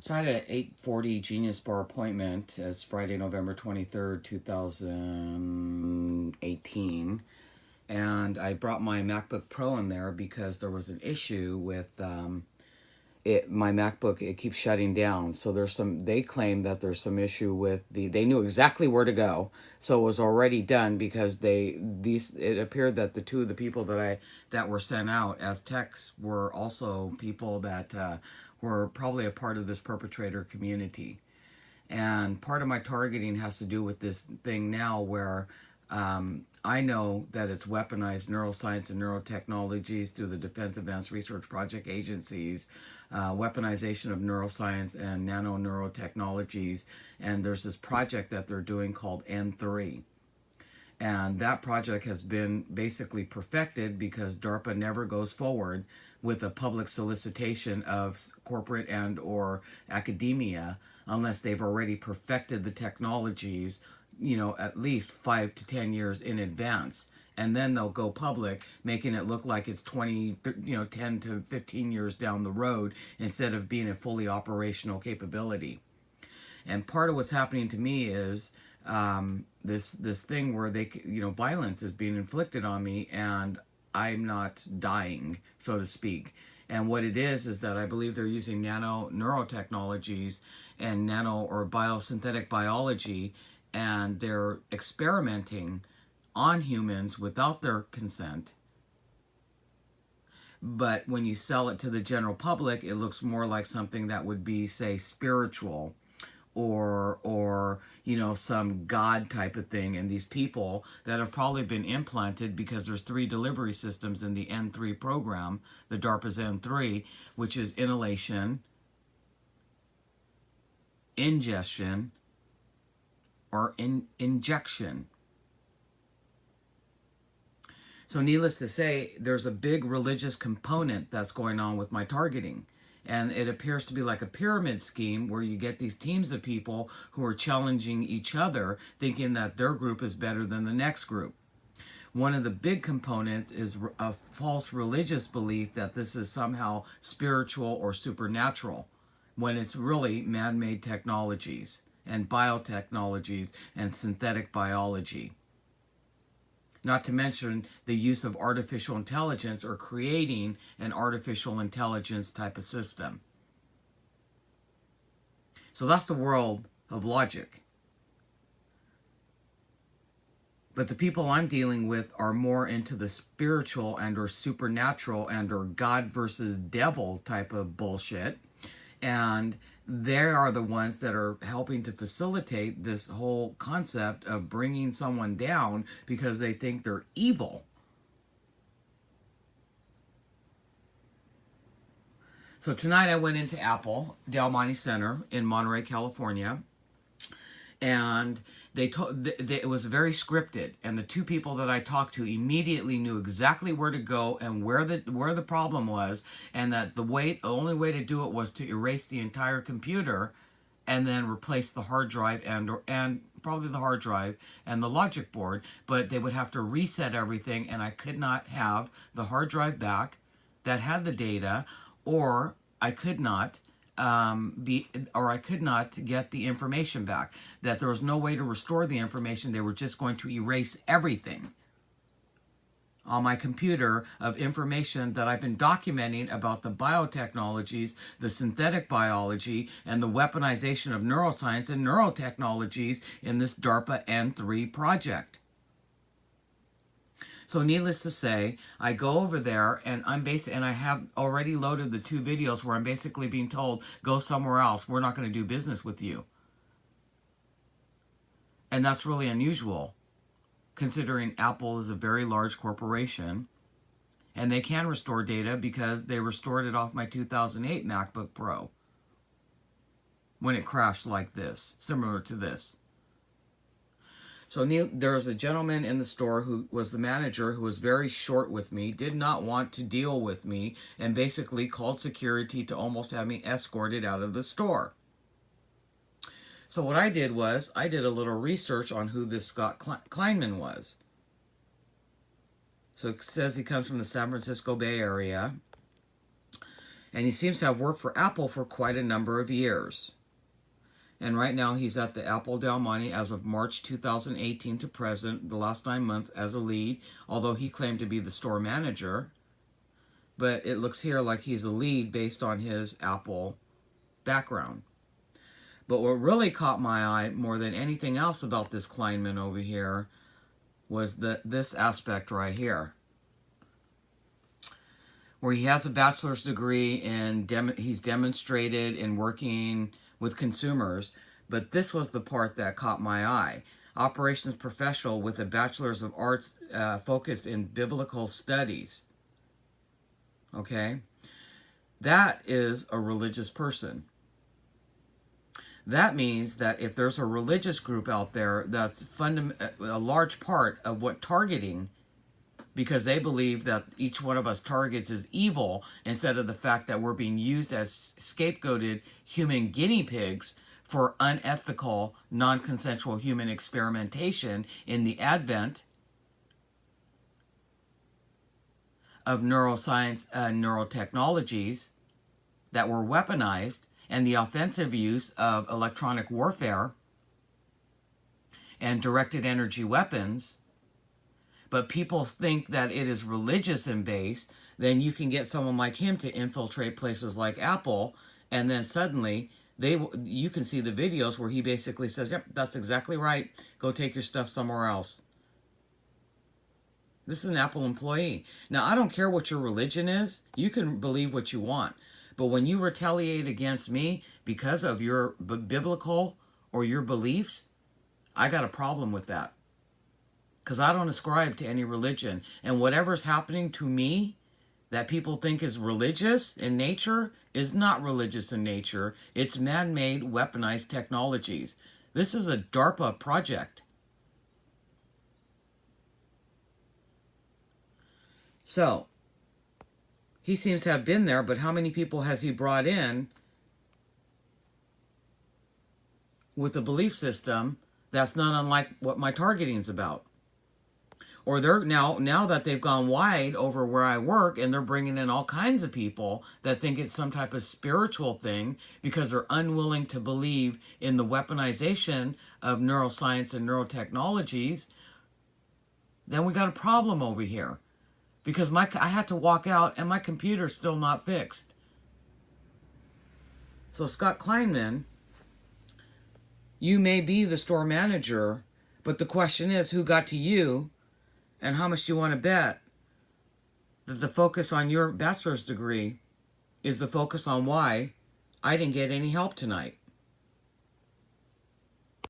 So I had an 8:40 Genius Bar appointment. It's Friday, November 23rd, 2018. And I brought my MacBook Pro in there because there was an issue with my MacBook. It keeps shutting down. So they claim that there's some issue with they knew exactly where to go. So it was already done because it appeared that the two of the people that were sent out as techs were also people that were probably a part of this perpetrator community. And part of my targeting has to do with this thing now where I know that it's weaponized neuroscience and neurotechnologies through the Defense Advanced Research Project agencies, weaponization of neuroscience and nano neurotechnologies. And there's this project that they're doing called N3. And that project has been basically perfected because DARPA never goes forward with a public solicitation of corporate and or academia unless they've already perfected the technologies, at least 5 to 10 years in advance. And then they'll go public, making it look like it's 10 to 15 years down the road instead of being a fully operational capability. And part of what's happening to me is this thing where violence is being inflicted on me, and I'm not dying, so to speak. And what it is that I believe they're using nano neurotechnologies and nano or biosynthetic biology, and they're experimenting on humans without their consent. But when you sell it to the general public, it looks more like something that would be, say, spiritual or some god type of thing. And these people that have probably been implanted, because there's 3 delivery systems in the N3 program, the DARPA's N3, which is inhalation, ingestion, or injection. So needless to say, there's a big religious component that's going on with my targeting. And it appears to be like a pyramid scheme where you get these teams of people who are challenging each other, thinking that their group is better than the next group. One of the big components is a false religious belief that this is somehow spiritual or supernatural, when it's really man-made technologies and biotechnologies and synthetic biology. Not to mention the use of artificial intelligence or creating an artificial intelligence type of system. So that's the world of logic. But the people I'm dealing with are more into the spiritual and or supernatural and or God versus devil type of bullshit. And they are the ones that are helping to facilitate this whole concept of bringing someone down because they think they're evil. So tonight I went into Apple Del Monte Center in Monterey, California, and it was very scripted, and the 2 people that I talked to immediately knew exactly where to go and where the problem was, and that the only way to do it was to erase the entire computer and then replace the hard drive and probably the hard drive and the logic board, but they would have to reset everything, and I could not have the hard drive back that had the data, or I could not I could not get the information back. That there was no way to restore the information. They were just going to erase everything on my computer of information that I've been documenting about the biotechnologies, the synthetic biology, and the weaponization of neuroscience and neurotechnologies in this DARPA N3 project. So needless to say, I go over there and and I have already loaded the 2 videos where I'm basically being told, go somewhere else. We're not going to do business with you. And that's really unusual, considering Apple is a very large corporation and they can restore data because they restored it off my 2008 MacBook Pro when it crashed like this, similar to this. So there was a gentleman in the store who was the manager who was very short with me, did not want to deal with me, and basically called security to almost have me escorted out of the store. So what I did was, I did a little research on who this Scott Kleinman was. So it says he comes from the San Francisco Bay Area. And he seems to have worked for Apple for quite a number of years. And right now he's at the Apple Del Monte as of March 2018 to present, the last 9 months as a lead, although he claimed to be the store manager. But it looks here like he's a lead based on his Apple background. But what really caught my eye more than anything else about this Kleinman over here was this aspect right here, where he has a bachelor's degree and he's demonstrated in working with consumers. But this was the part that caught my eye. Operations professional with a bachelor's of arts focused in biblical studies. Okay? That is a religious person. That means that if there's a religious group out there that's a large part of what targeting, because they believe that each one of us targets is evil instead of the fact that we're being used as scapegoated human guinea pigs for unethical, non-consensual human experimentation in the advent of neuroscience and neurotechnologies that were weaponized, and the offensive use of electronic warfare and directed energy weapons, but people think that it is religious and based, then you can get someone like him to infiltrate places like Apple, and then suddenly you can see the videos where he basically says, yep, that's exactly right, go take your stuff somewhere else. This is an Apple employee. Now, I don't care what your religion is. You can believe what you want. But when you retaliate against me because of your biblical or your beliefs, I got a problem with that. Because I don't ascribe to any religion. And whatever's happening to me that people think is religious in nature is not religious in nature. It's man-made, weaponized technologies. This is a DARPA project. So, he seems to have been there, but how many people has he brought in with a belief system that's not unlike what my targeting is about? Or they're now that they've gone wide over where I work, and they're bringing in all kinds of people that think it's some type of spiritual thing because they're unwilling to believe in the weaponization of neuroscience and neurotechnologies, then we got a problem over here. Because I had to walk out and my computer's still not fixed. So Scott Kleinman, you may be the store manager, but the question is who got to you and how much do you want to bet that the focus on your bachelor's degree is the focus on why I didn't get any help tonight.